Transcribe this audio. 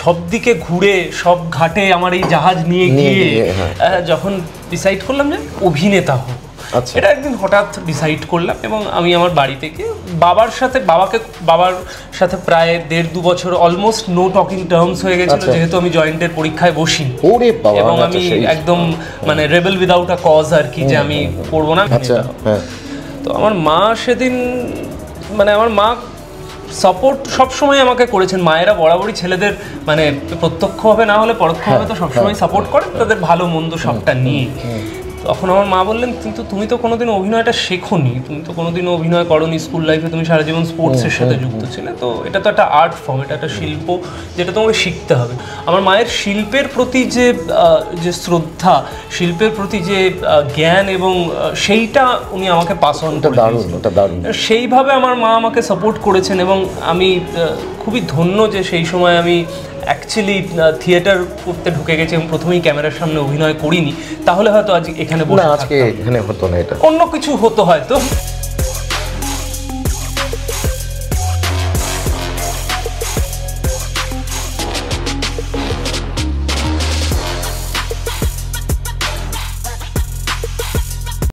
সব দিকে ঘুরে সব ঘাটে আমার এই জাহাজ নিয়ে গিয়ে যখন ডিসাইড করলাম যে অভিনেতা হব, এটা একদিন হঠাৎ ডিসাইড করলাম এবং আমি আমার বাড়ি থেকে বাবার সাথে প্রায় 1.5-2 বছর অলমোস্ট নো টকিং টার্মস হয়ে গেছিল, যেহেতু আমি জয়েন্টের পরীক্ষায় বসি এবং আমি একদম মানে রেবেল উইদাউট আ কজ আর কি, যে আমি পড়বো না। তো আমার মা সেদিন মানে আমার মা সাপোর্ট সবসময় আমাকে করেছেন। মায়েরা বরাবরই ছেলেদের মানে প্রত্যক্ষভাবে না হলে পরোক্ষভাবে তো সবসময় সাপোর্ট করেন তাদের ভালো মন্দ সবটা নিয়ে। তখন আমার মা বললেন, কিন্তু তুমি তো কোনোদিন অভিনয়টা শেখোনি, তুমি তো কোনোদিন অভিনয় করোনি স্কুল লাইফে, তুমি সারা জীবন স্পোর্টসের সাথে যুক্ত ছিলে, তো এটা তো একটা আর্ট ফর্ম, এটা একটা শিল্প যেটা তোমাকে শিখতে হবে। আমার মায়ের শিল্পের প্রতি যে শ্রদ্ধা, শিল্পের প্রতি যে জ্ঞান এবং সেইটা উনি আমাকে পাস অন করেছেন, সেইভাবে আমার মা আমাকে সাপোর্ট করেছেন এবং আমি খুবই ধন্য যে সেই সময় আমি অ্যাকচুয়ালি থিয়েটার করতে ঢুকে গেছি এবং প্রথমেই ক্যামেরার সামনে অভিনয় করিনি, তাহলে হয়তো আজ এখানে বসে আজকে এখানে হতো না, এটা অন্য কিছু হতো হয়তো।